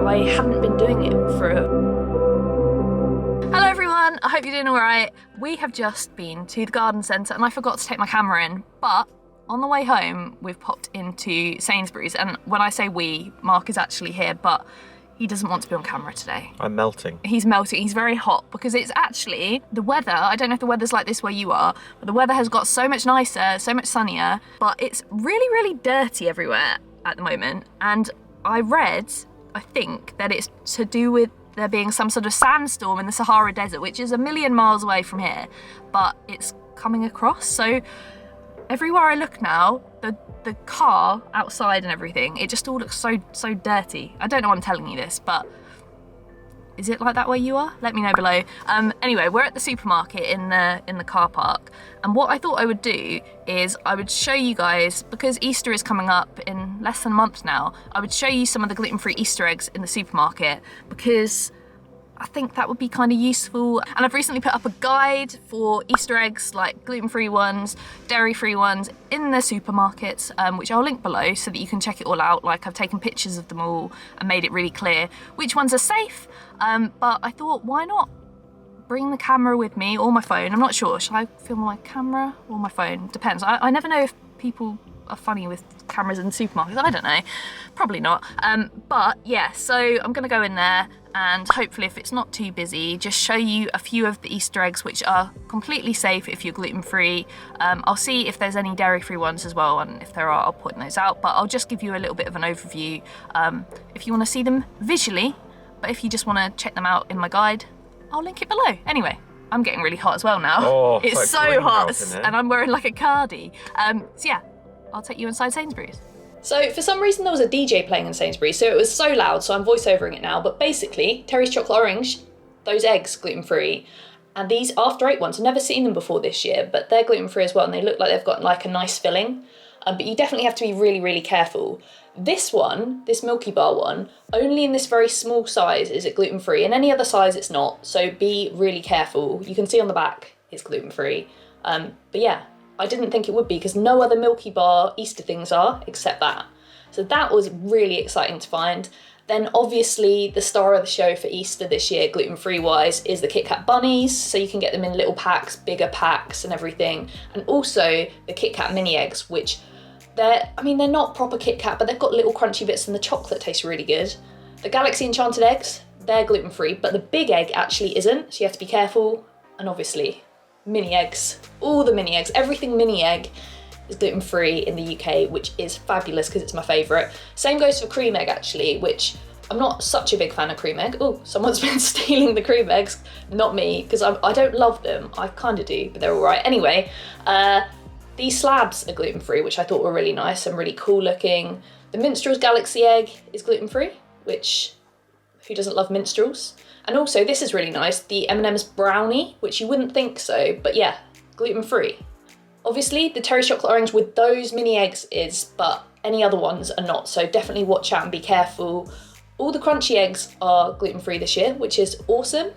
I hadn't been doing it for Hello everyone, I hope you're doing alright. We have just been to the garden centre and I forgot to take my camera in, but on the way home we've popped into Sainsbury's, and when I say we, Mark is actually here, but he doesn't want to be on camera today. I'm melting. He's melting, he's very hot because it's actually, the weather, I don't know if the weather's like this where you are, but the weather has got so much nicer, so much sunnier, but it's really, really dirty everywhere at the moment. And I read, I think, that it's to do with there being some sort of sandstorm in the Sahara Desert, which is a million miles away from here, but it's coming across. So everywhere I look now, the car outside and everything, it just all looks so dirty. I don't know why I'm telling you this, but is it like that where you are? Let me know below. Anyway, we're at the supermarket in the car park, and what I thought I would do is I would show you guys, because Easter is coming up in less than a month now, I would show you some of the gluten-free Easter eggs in the supermarket, because I think that would be kind of useful. And I've recently put up a guide for Easter eggs, like gluten-free ones, dairy-free ones, in the supermarkets, which I'll link below so that you can check it all out. Like, I've taken pictures of them all and made it really clear which ones are safe. But I thought, why not bring the camera with me or my phone? I'm not sure. Shall I film my camera or my phone? Depends. I never know if people are funny with cameras in supermarkets. I don't know. Probably not. But yeah, so I'm going to go in there and hopefully, if it's not too busy, just show you a few of the Easter eggs which are completely safe if you're gluten-free. I'll see if there's any dairy-free ones as well, and if there are, I'll point those out. But I'll just give you a little bit of an overview if you want to see them visually. But if you just want to check them out in my guide, I'll link it below. Anyway, I'm getting really hot as well now. Oh, it's so hot, and I'm wearing like a cardi. So yeah, I'll take you inside Sainsbury's. So for some reason there was a DJ playing in Sainsbury's, so it was so loud, so I'm voiceovering it now. But basically, Terry's Chocolate Orange, those eggs, gluten-free. And these After 8 ones, I've never seen them before this year, but they're gluten-free as well, and they look like they've got like a nice filling. But you definitely have to be really, really careful. This one, this Milky Bar one, only in this very small size is it gluten-free. In any other size it's not, so be really careful. You can see on the back it's gluten-free. But yeah, I didn't think it would be, because no other Milky Bar Easter things are except that. So that was really exciting to find. Then obviously the star of the show for Easter this year, gluten-free wise, is the Kit Kat bunnies. So you can get them in little packs, bigger packs and everything. And also the Kit Kat mini eggs, which they're not proper Kit Kat, but they've got little crunchy bits and the chocolate tastes really good. The Galaxy Enchanted eggs, they're gluten-free, but the big egg actually isn't, so you have to be careful. And obviously, mini eggs, all the mini eggs, everything mini egg is gluten-free in the UK, which is fabulous because it's my favourite. Same goes for cream egg actually, which I'm not such a big fan of cream egg. Oh, someone's been stealing the cream eggs, not me, because I don't love them. I kind of do, but they're all right. Anyway, these slabs are gluten-free, which I thought were really nice and really cool looking. The Minstrel's Galaxy egg is gluten-free, which, who doesn't love minstrels? And also, this is really nice, the M&M's brownie, which you wouldn't think so, but yeah, gluten-free. Obviously, the Terry's Chocolate Orange with those mini eggs is, but any other ones are not, so definitely watch out and be careful. All the crunchy eggs are gluten-free this year, which is awesome.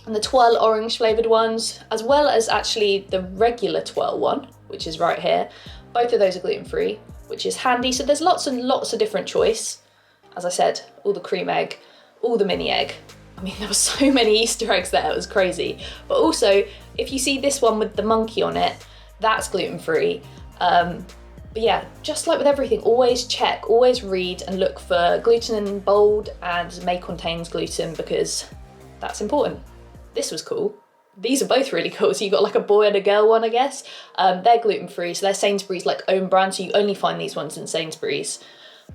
And the Twirl orange flavoured ones, as well as actually the regular Twirl one, which is right here, both of those are gluten-free, which is handy. So there's lots and lots of different choice. As I said, all the cream egg, all the mini egg. I mean, there were so many Easter eggs there, it was crazy. But also, if you see this one with the monkey on it, that's gluten-free. But yeah, just like with everything, always check, always read and look for gluten in bold and may contains gluten, because that's important. This was cool. These are both really cool. So you got like a boy and a girl one, I guess. They're gluten-free, so they're Sainsbury's like own brand, so you only find these ones in Sainsbury's.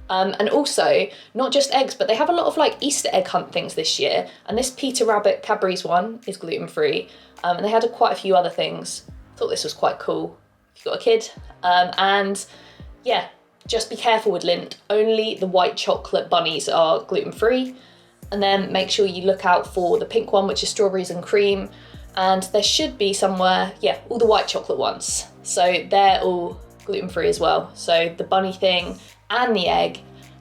And also, not just eggs, but they have a lot of like Easter egg hunt things this year. And this Peter Rabbit Cadbury's one is gluten-free. And they had quite a few other things. Thought this was quite cool if you've got a kid. And yeah, just be careful with Lindt. Only the white chocolate bunnies are gluten-free. And then make sure you look out for the pink one, which is strawberries and cream. And there should be somewhere, yeah, all the white chocolate ones. So they're all gluten-free as well. So the bunny thing and the egg,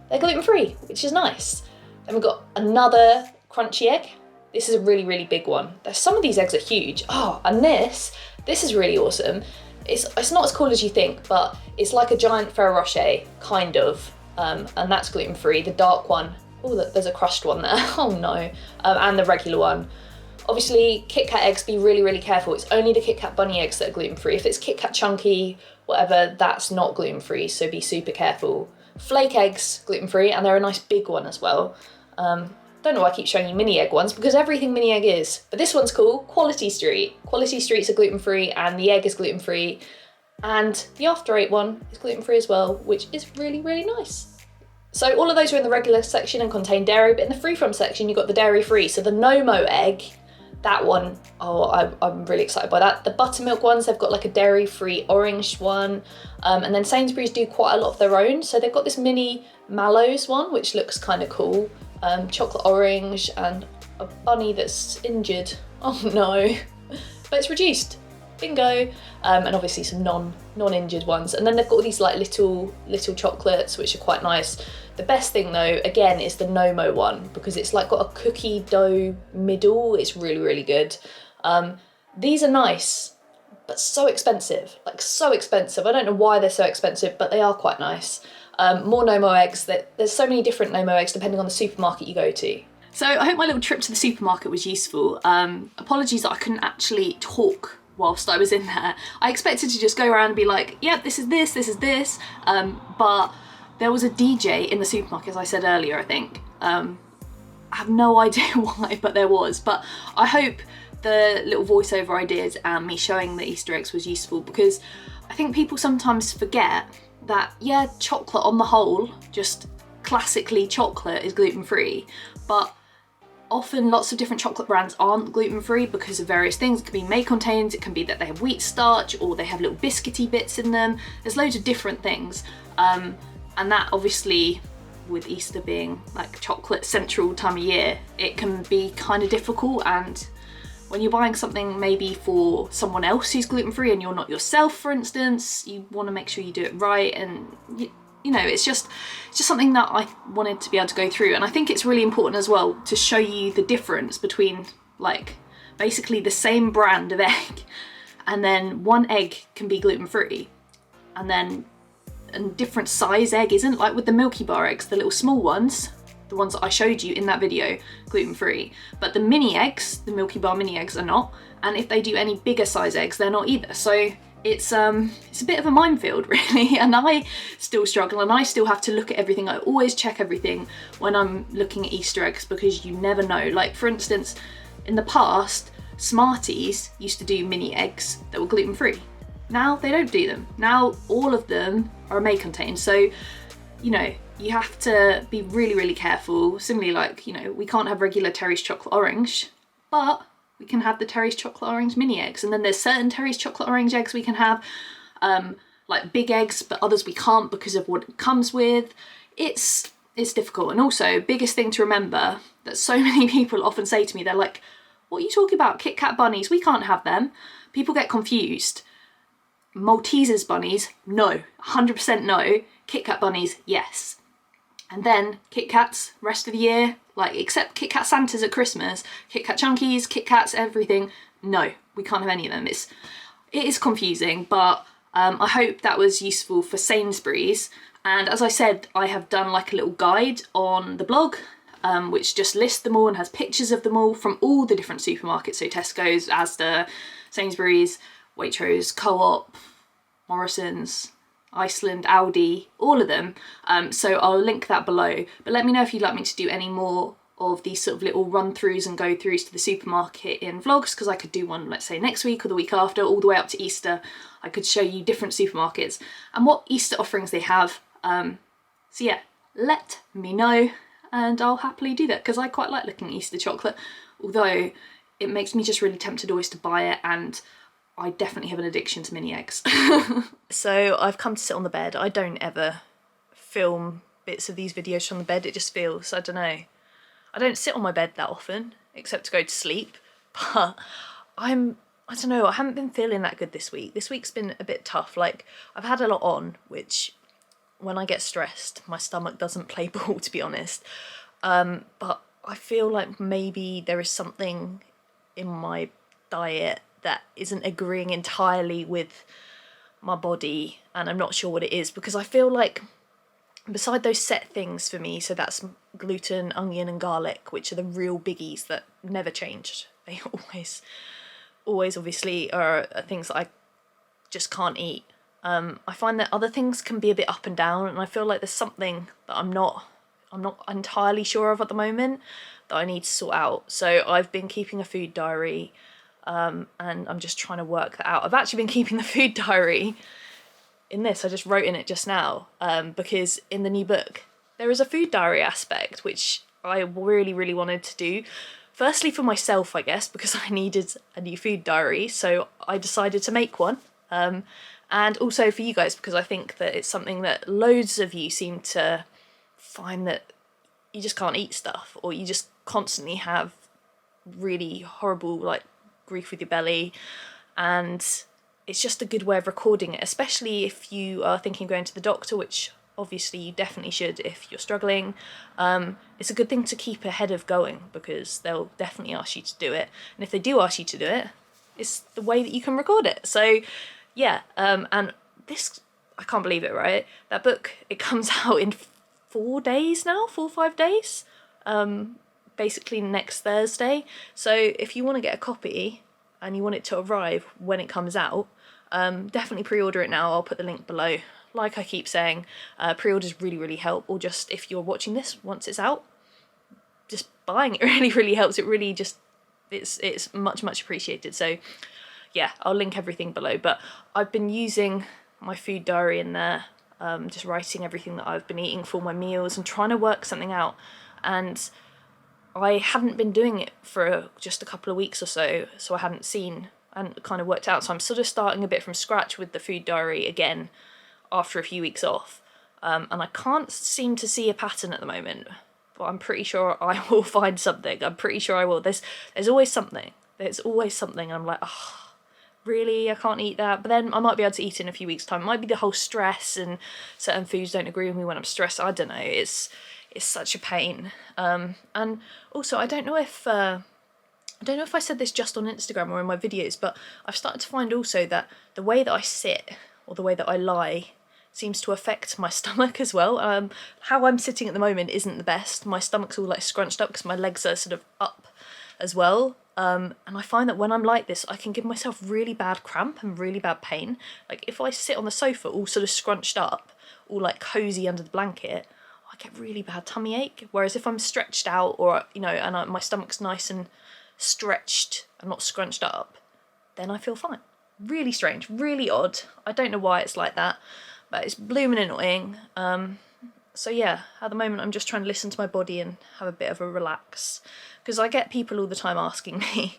they're gluten-free, which is nice. Then we've got another crunchy egg. This is a really, really big one. Some of these eggs are huge. Oh, and this is really awesome. It's not as cool as you think, but it's like a giant Ferrero Rocher, kind of. And that's gluten-free. The dark one Oh, there's a crushed one there. Oh no. And the regular one. Obviously, Kit Kat eggs, be really, really careful. It's only the Kit Kat bunny eggs that are gluten-free. If it's Kit Kat chunky, whatever, that's not gluten-free, so be super careful. Flake eggs, gluten-free, and they're a nice big one as well. Don't know why I keep showing you mini egg ones, because everything mini egg is. But this one's cool, Quality Street. Quality Streets are gluten-free, and the egg is gluten-free. And the After Eight one is gluten-free as well, which is really, really nice. So all of those are in the regular section and contain dairy, but in the free from section, you've got the dairy-free. So the No-Mo egg, that one, oh, I'm really excited by that. The buttermilk ones, they've got like a dairy-free orange one. And then Sainsbury's do quite a lot of their own. So they've got this mini mallows one, which looks kind of cool. Chocolate orange and a bunny that's injured. Oh no, but it's reduced. Bingo. And obviously some non-injured ones. And then they've got all these like little chocolates, which are quite nice. The best thing though, again, is the No-Mo one, because it's like got a cookie dough middle. It's really, really good. These are nice, but so expensive, like so expensive. I don't know why they're so expensive, but they are quite nice. More No-Mo eggs. There's so many different No-Mo eggs depending on the supermarket you go to. So I hope my little trip to the supermarket was useful. Apologies that I couldn't actually talk whilst I was in there. I expected to just go around and be like, yep, this is this, this is this. But there was a DJ in the supermarket, as I said earlier, I think. I have no idea why, but there was. But I hope the little voiceover I did and me showing the Easter eggs was useful, because I think people sometimes forget that, yeah, chocolate on the whole, just classically chocolate, is gluten-free, but often lots of different chocolate brands aren't gluten-free because of various things. It can be may contains, it can be that they have wheat starch, or they have little biscuity bits in them. There's loads of different things. And that obviously, with Easter being like chocolate central time of year, it can be kind of difficult. And when you're buying something maybe for someone else who's gluten-free and you're not yourself, for instance, you want to make sure you do it right. And you know, it's just something that I wanted to be able to go through. And I think it's really important as well to show you the difference between like basically the same brand of egg, and then one egg can be gluten-free and then a different size egg isn't. Like with the Milky Bar eggs, the little small ones, the ones that I showed you in that video, gluten-free, but the mini eggs, the Milky Bar mini eggs, are not. And if they do any bigger size eggs, they're not either. So it's a bit of a minefield, really, and I still struggle, and I still have to look at everything. I always check everything when I'm looking at Easter eggs, because you never know. Like, for instance, in the past, Smarties used to do mini eggs that were gluten-free. Now they don't do them. Now all of them are may contain. So, you know, you have to be really, really careful. Similarly, like, you know, we can't have regular Terry's chocolate orange, but we can have the Terry's chocolate orange mini eggs. And then there's certain Terry's chocolate orange eggs we can have, like big eggs, but others we can't because of what it comes with. It's difficult. And also, biggest thing to remember that so many people often say to me, they're like, what are you talking about? Kit Kat bunnies, we can't have them. People get confused. Maltesers bunnies, no. 100% no. Kit Kat bunnies, yes. And then Kit Kats, rest of the year, like except Kit Kat Santas at Christmas, Kit Kat Chunkies, Kit Kats, everything, no, we can't have any of them. It is confusing, but I hope that was useful for Sainsbury's. And as I said, I have done like a little guide on the blog, which just lists them all and has pictures of them all from all the different supermarkets. So Tesco's, Asda, Sainsbury's, Waitrose, Co-op, Morrison's, Iceland, Aldi, all of them. So I'll link that below. But let me know if you'd like me to do any more of these sort of little run-throughs and go-throughs to the supermarket in vlogs, because I could do one, let's say, next week or the week after, all the way up to Easter. I could show you different supermarkets and what Easter offerings they have. So yeah, let me know and I'll happily do that, because I quite like looking at Easter chocolate, although it makes me just really tempted always to buy it, and I definitely have an addiction to mini eggs. So I've come to sit on the bed. I don't ever film bits of these videos from the bed. It just feels, I don't know. I don't sit on my bed that often, except to go to sleep. But I don't know, I haven't been feeling that good this week. This week's been a bit tough. Like, I've had a lot on, which when I get stressed, my stomach doesn't play ball, to be honest. But I feel like maybe there is something in my diet that isn't agreeing entirely with my body, and I'm not sure what it is, because I feel like beside those set things for me, so that's gluten, onion and garlic, which are the real biggies that never changed. They always obviously are things that I just can't eat. I find that other things can be a bit up and down, and I feel like there's something that I'm not entirely sure of at the moment that I need to sort out. So I've been keeping a food diary, and I'm just trying to work that out. I've actually been keeping the food diary in this. I just wrote in it just now, because in the new book there is a food diary aspect which I really wanted to do. Firstly for myself, I guess, because I needed a new food diary, so I decided to make one. And also for you guys, because I think that it's something that loads of you seem to find that you just can't eat stuff, or you just constantly have really horrible like grief with your belly, and it's just a good way of recording it, especially if you are thinking of going to the doctor, which obviously you definitely should if you're struggling. It's a good thing to keep ahead of going, because they'll definitely ask you to do it, and if they do ask you to do it, it's the way that you can record it. So yeah, and this, I can't believe it, right? That book, it comes out in 4 days now, 4 or 5 days, basically next Thursday. So if you want to get a copy and you want it to arrive when it comes out, definitely pre-order it now. I'll put the link below. Like I keep saying, pre-orders really help, or just if you're watching this once it's out, just buying it really helps. It really just, it's much appreciated. So yeah, I'll link everything below, but I've been using my food diary in there, just writing everything that I've been eating for my meals and trying to work something out. And I hadn't been doing it for just a couple of weeks or so, so I hadn't seen and kind of worked out. So I'm sort of starting a bit from scratch with the food diary again after a few weeks off. And I can't seem to see a pattern at the moment, but I'm pretty sure I will find something. I'm pretty sure I will. There's always something. There's always something, and I'm like, oh, really, I can't eat that. But then I might be able to eat in a few weeks' time. It might be the whole stress, and certain foods don't agree with me when I'm stressed. I don't know. It's such a pain. And also, I don't know if I said this just on Instagram or in my videos, but I've started to find also that the way that I sit or the way that I lie seems to affect my stomach as well. How I'm sitting at the moment isn't the best. My stomach's all like scrunched up because my legs are sort of up as well. And I find that when I'm like this, I can give myself really bad cramp and really bad pain. Like if I sit on the sofa all sort of scrunched up, all like cozy under the blanket, I get really bad tummy ache. Whereas if I'm stretched out, or and my stomach's nice and stretched and not scrunched up, then I feel fine. Really strange, really odd. I don't know why it's like that, but it's blooming annoying. So yeah, at the moment I'm just trying to listen to my body and have a bit of a relax, because I get people all the time asking me.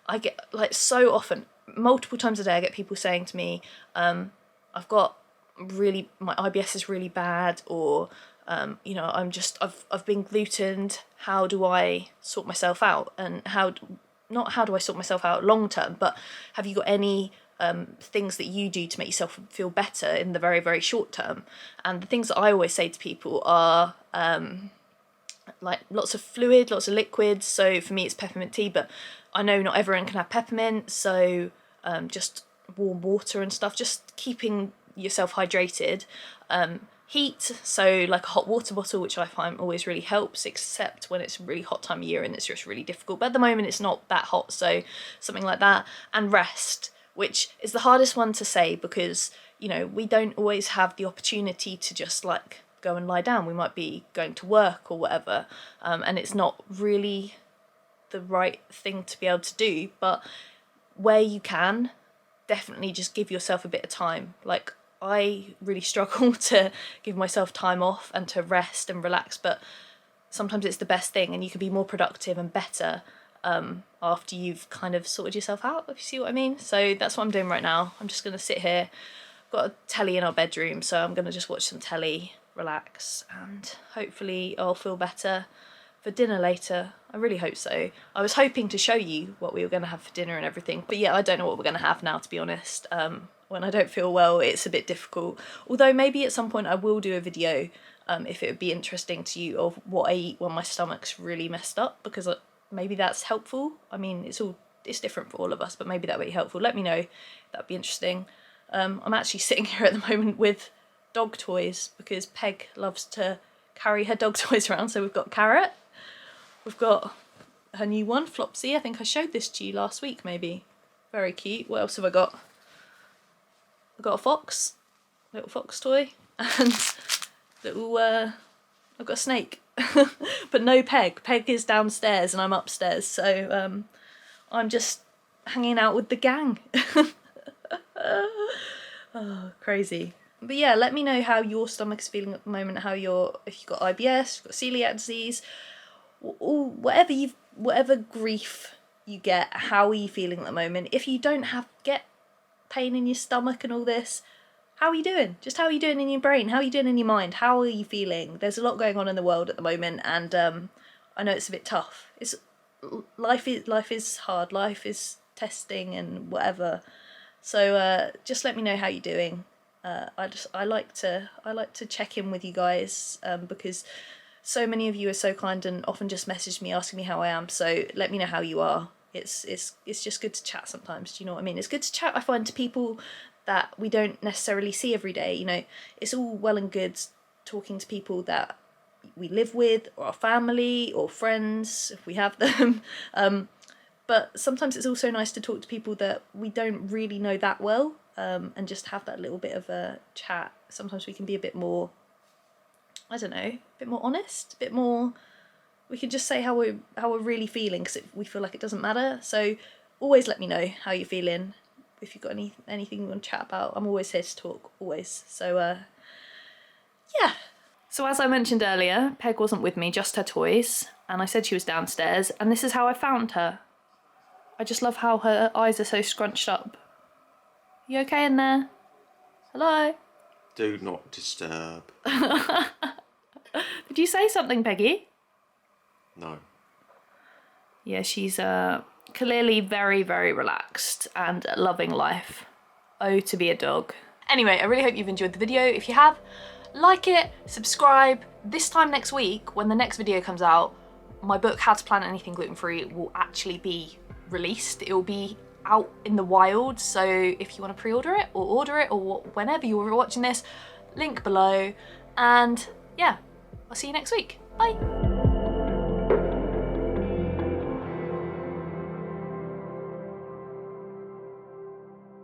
I get like so often, multiple times a day, I get people saying to me, I've got my IBS is really bad, or I've been glutened. How do I sort myself out? And how do I sort myself out long term, but have you got any things that you do to make yourself feel better in the very short term? And the things that I always say to people are like lots of fluid, lots of liquids. So for me it's peppermint tea, but I know not everyone can have peppermint, so just warm water and stuff, just keeping yourself hydrated. Heat, so like a hot water bottle, which I find always really helps, except when it's a really hot time of year and it's just really difficult, but at the moment it's not that hot, so something like that. And rest, which is the hardest one to say, because we don't always have the opportunity to just like go and lie down. We might be going to work or whatever, and it's not really the right thing to be able to do, but where you can, definitely just give yourself a bit of time. Like I really struggle to give myself time off and to rest and relax, but sometimes it's the best thing, and you can be more productive and better after you've kind of sorted yourself out, if you see what I mean. So that's what I'm doing right now. I'm just going to sit here. I've got a telly in our bedroom, so I'm going to just watch some telly, relax, and hopefully I'll feel better for dinner later. I really hope so. I was hoping to show you what we were going to have for dinner and everything, but yeah, I don't know what we're going to have now, to be honest. When I don't feel well, it's a bit difficult. Although maybe at some point I will do a video, if it would be interesting to you, of what I eat when my stomach's really messed up, because maybe that's helpful. I mean, it's different for all of us, but maybe that would be helpful. Let me know. That'd be interesting. I'm actually sitting here at the moment with dog toys because Peg loves to carry her dog toys around. So we've got Carrot, we've got her new one, Flopsy. I think I showed this to you last week, maybe. Very cute. What else have I got? I've got a fox, little fox toy, and little, I've got a snake. But no Peg. Peg is downstairs and I'm upstairs, so I'm just hanging out with the gang. Oh, crazy. But yeah, let me know how your stomach's feeling at the moment, if you've got IBS, you've got celiac disease, or whatever grief you get, how are you feeling at the moment? If you don't get pain in your stomach and all this, how are you doing? Just how are you doing in your brain? How are you doing in your mind? How are you feeling? There's a lot going on in the world at the moment, and I know it's a bit tough. Life is hard. Life is testing and whatever. So just let me know how you're doing. I like to check in with you guys because so many of you are so kind and often just message me asking me how I am. So let me know how you are. It's just good to chat sometimes. Do you know what I mean? It's good to chat, I find, to people that we don't necessarily see every day. You know, it's all well and good talking to people that we live with, or our family, or friends if we have them. But sometimes it's also nice to talk to people that we don't really know that well, and just have that little bit of a chat. Sometimes we can be a bit more, I don't know, a bit more honest, a bit more. We can just say how we're really feeling because we feel like it doesn't matter. So always let me know how you're feeling. If you've got anything you want to chat about, I'm always here to talk, always. So yeah. So as I mentioned earlier, Peg wasn't with me, just her toys, and I said she was downstairs, and this is how I found her. I just love how her eyes are so scrunched up. You okay in there? Hello? Do not disturb. Did you say something, Peggy? No. Yeah, she's clearly very, very relaxed and loving life. Oh, to be a dog. Anyway, I really hope you've enjoyed the video. If you have, like it, subscribe. This time next week, when the next video comes out, my book, How to Plan Anything Gluten-Free, will actually be released. It will be out in the wild, so if you want to pre-order it or order it or whenever you're watching this, link below. And yeah, I'll see you next week. Bye.